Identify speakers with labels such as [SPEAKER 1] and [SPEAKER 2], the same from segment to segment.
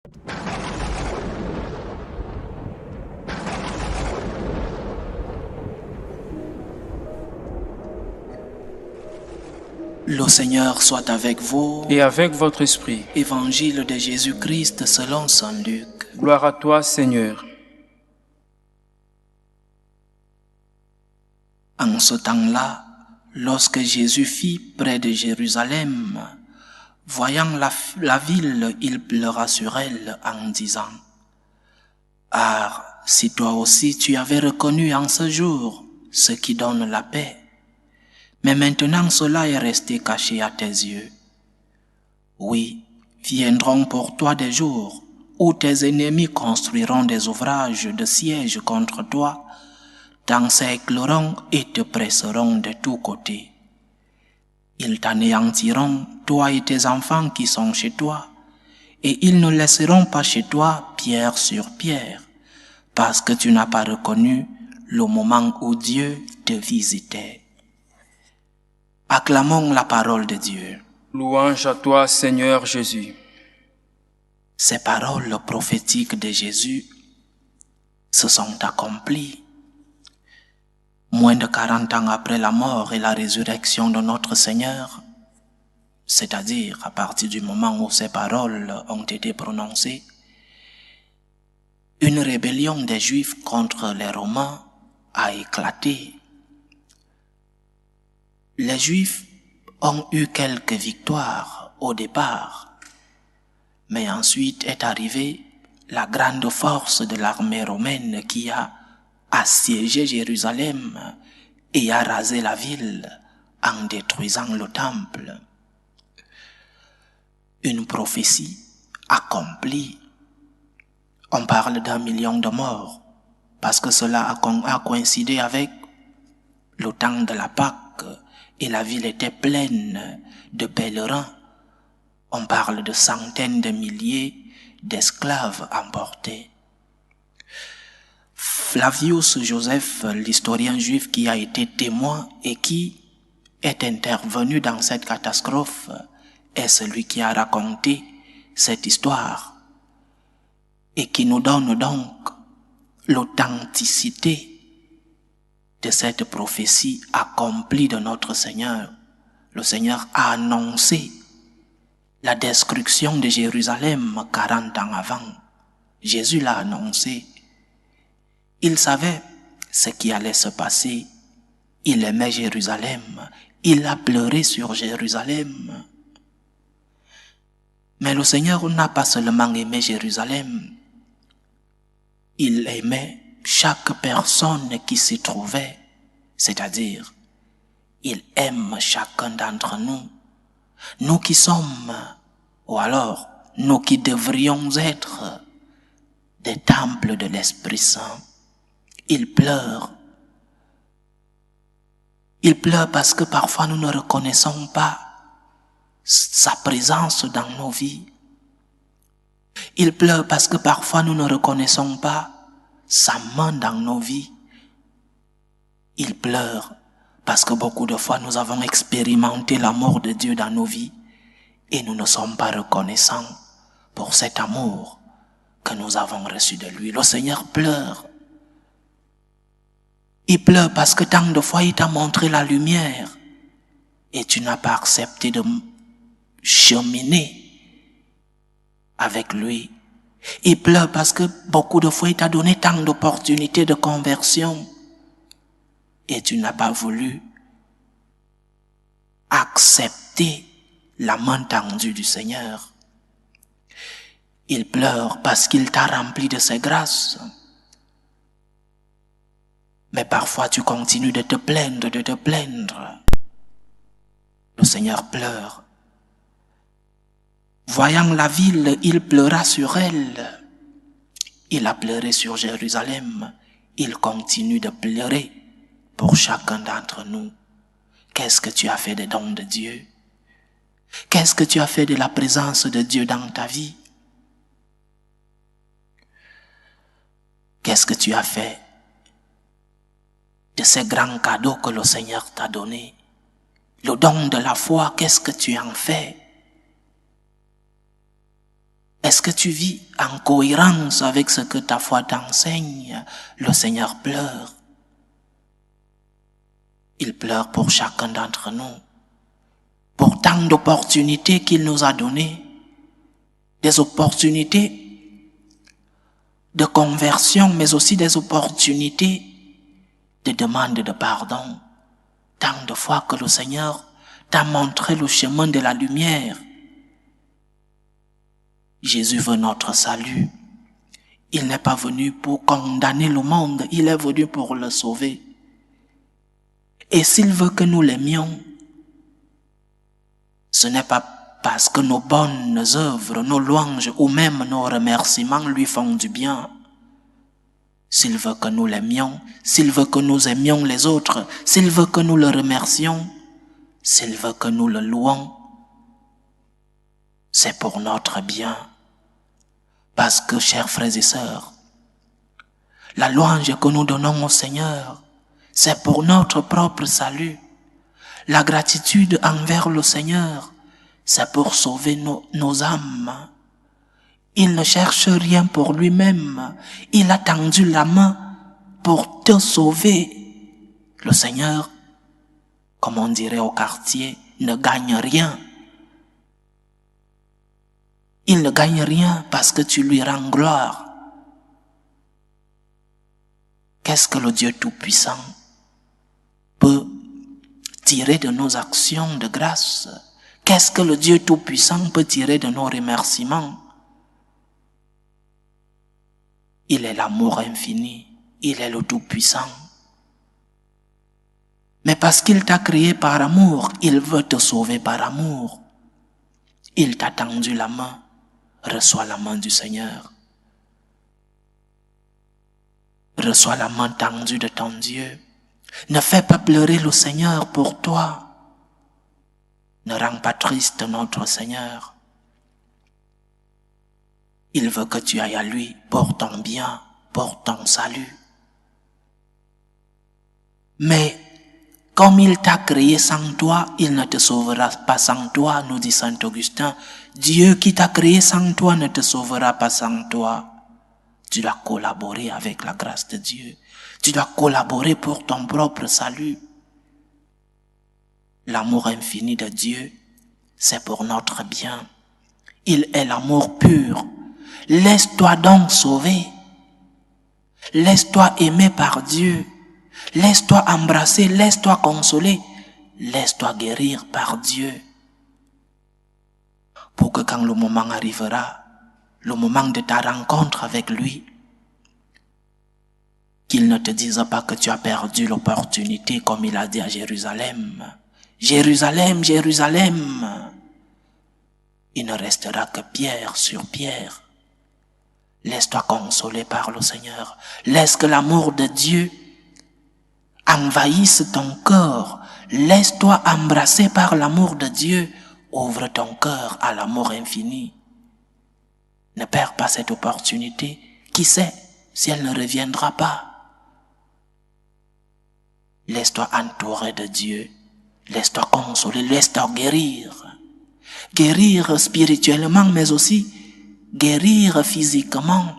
[SPEAKER 1] Le Seigneur soit avec vous.
[SPEAKER 2] Et avec votre esprit.
[SPEAKER 1] Évangile de Jésus-Christ selon saint Luc.
[SPEAKER 2] Gloire à toi, Seigneur.
[SPEAKER 1] En ce temps-là, lorsque Jésus fit près de Jérusalem, voyant la ville, il pleura sur elle en disant: « Ah, si toi aussi tu avais reconnu en ce jour ce qui donne la paix, mais maintenant cela est resté caché à tes yeux. Oui, viendront pour toi des jours où tes ennemis construiront des ouvrages de siège contre toi, t'encercleront et te presseront de tous côtés. Ils t'anéantiront, toi et tes enfants qui sont chez toi, et ils ne laisseront pas chez toi pierre sur pierre, parce que tu n'as pas reconnu le moment où Dieu te visitait. » Acclamons la parole de Dieu.
[SPEAKER 2] Louange à toi, Seigneur Jésus.
[SPEAKER 1] Ces paroles prophétiques de Jésus se sont accomplies. Moins de 40 ans après la mort et la résurrection de notre Seigneur, c'est-à-dire à partir du moment où ces paroles ont été prononcées, une rébellion des Juifs contre les Romains a éclaté. Les Juifs ont eu quelques victoires au départ, mais ensuite est arrivée la grande force de l'armée romaine qui a assiégé Jérusalem et a rasé la ville en détruisant le temple. Une prophétie accomplie. On parle d'1 million de morts parce que cela a coïncidé avec le temps de la Pâque et la ville était pleine de pèlerins. On parle de centaines de milliers d'esclaves emportés. Flavius Joseph, l'historien juif qui a été témoin et qui est intervenu dans cette catastrophe, est celui qui a raconté cette histoire et qui nous donne donc l'authenticité de cette prophétie accomplie de notre Seigneur. Le Seigneur a annoncé la destruction de Jérusalem 40 ans avant. Jésus l'a annoncé. Il savait ce qui allait se passer. Il aimait Jérusalem. Il a pleuré sur Jérusalem. Mais le Seigneur n'a pas seulement aimé Jérusalem. Il aimait chaque personne qui s'y trouvait, c'est-à-dire, il aime chacun d'entre nous. Nous qui sommes, ou alors, nous qui devrions être des temples de l'Esprit Saint. Il pleure. Il pleure parce que parfois nous ne reconnaissons pas sa présence dans nos vies. Il pleure parce que parfois nous ne reconnaissons pas sa main dans nos vies. Il pleure parce que beaucoup de fois nous avons expérimenté l'amour de Dieu dans nos vies et nous ne sommes pas reconnaissants pour cet amour que nous avons reçu de lui. Le Seigneur pleure. Il pleure parce que tant de fois il t'a montré la lumière et tu n'as pas accepté de cheminer avec lui. Il pleure parce que beaucoup de fois il t'a donné tant d'opportunités de conversion et tu n'as pas voulu accepter la main tendue du Seigneur. Il pleure parce qu'il t'a rempli de ses grâces. Mais parfois tu continues de te plaindre, Le Seigneur pleure. Voyant la ville, il pleura sur elle. Il a pleuré sur Jérusalem. Il continue de pleurer pour chacun d'entre nous. Qu'est-ce que tu as fait des dons de Dieu? Qu'est-ce que tu as fait de la présence de Dieu dans ta vie? Qu'est-ce que tu as fait de ces grands cadeaux que le Seigneur t'a donnés? Le don de la foi, qu'est-ce que tu en fais? Est-ce que tu vis en cohérence avec ce que ta foi t'enseigne? Le Seigneur pleure. Il pleure pour chacun d'entre nous, pour tant d'opportunités qu'il nous a données, des opportunités de conversion, mais aussi des opportunités de demande de pardon. Tant de fois que le Seigneur t'a montré le chemin de la lumière. Jésus veut notre salut. Il n'est pas venu pour condamner le monde, il est venu pour le sauver. Et s'il veut que nous l'aimions, ce n'est pas parce que nos bonnes œuvres, nos louanges ou même nos remerciements lui font du bien. S'il veut que nous l'aimions, s'il veut que nous aimions les autres, s'il veut que nous le remercions, s'il veut que nous le louons, c'est pour notre bien. Parce que, chers frères et sœurs, la louange que nous donnons au Seigneur, c'est pour notre propre salut. La gratitude envers le Seigneur, c'est pour sauver nos âmes. Il ne cherche rien pour lui-même. Il a tendu la main pour te sauver. Le Seigneur, comme on dirait au quartier, ne gagne rien. Il ne gagne rien parce que tu lui rends gloire. Qu'est-ce que le Dieu Tout-Puissant peut tirer de nos actions de grâce? Qu'est-ce que le Dieu Tout-Puissant peut tirer de nos remerciements? Il est l'amour infini, il est le Tout-Puissant. Mais parce qu'il t'a créé par amour, il veut te sauver par amour. Il t'a tendu la main, reçois la main du Seigneur. Reçois la main tendue de ton Dieu. Ne fais pas pleurer le Seigneur pour toi. Ne rends pas triste notre Seigneur. Il veut que tu ailles à lui pour ton bien, pour ton salut. Mais comme il t'a créé sans toi, il ne te sauvera pas sans toi, nous dit saint Augustin. Dieu qui t'a créé sans toi ne te sauvera pas sans toi. Tu dois collaborer avec la grâce de Dieu. Tu dois collaborer pour ton propre salut. L'amour infini de Dieu, c'est pour notre bien. Il est l'amour pur. Laisse-toi donc sauver. Laisse-toi aimer par Dieu. Laisse-toi embrasser, laisse-toi consoler. Laisse-toi guérir par Dieu. Pour que quand le moment arrivera, le moment de ta rencontre avec lui, qu'il ne te dise pas que tu as perdu l'opportunité comme il a dit à Jérusalem. Jérusalem, Jérusalem. Il ne restera que pierre sur pierre. Laisse-toi consoler par le Seigneur. Laisse que l'amour de Dieu envahisse ton cœur. Laisse-toi embrasser par l'amour de Dieu. Ouvre ton cœur à l'amour infini. Ne perds pas cette opportunité. Qui sait si elle ne reviendra pas? Laisse-toi entourer de Dieu. Laisse-toi consoler, laisse-toi guérir. Guérir spirituellement, mais aussi guérir physiquement.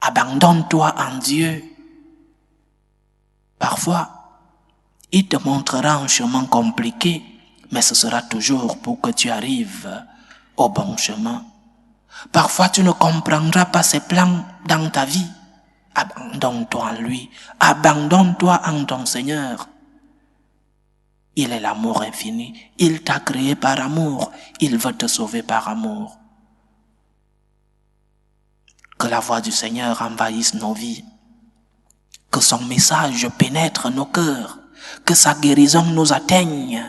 [SPEAKER 1] Abandonne-toi en Dieu. Parfois, il te montrera un chemin compliqué, mais ce sera toujours pour que tu arrives au bon chemin. Parfois, tu ne comprendras pas ses plans dans ta vie. Abandonne-toi en lui. Abandonne-toi en ton Seigneur. Il est l'amour infini. Il t'a créé par amour. Il veut te sauver par amour. Que la voix du Seigneur envahisse nos vies. Que son message pénètre nos cœurs. Que sa guérison nous atteigne.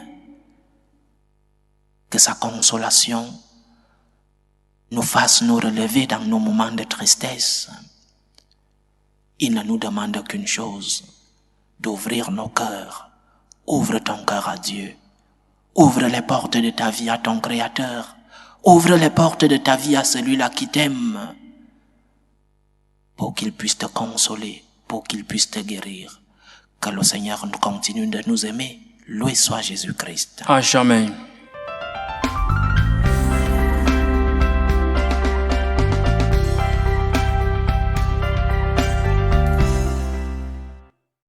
[SPEAKER 1] Que sa consolation nous fasse nous relever dans nos moments de tristesse. Il ne nous demande qu'une chose, d'ouvrir nos cœurs. Ouvre ton cœur à Dieu. Ouvre les portes de ta vie à ton Créateur. Ouvre les portes de ta vie à celui-là qui t'aime. Pour qu'il puisse te consoler, pour qu'il puisse te guérir. Que le Seigneur continue de nous aimer. Loué soit Jésus-Christ.
[SPEAKER 2] À jamais.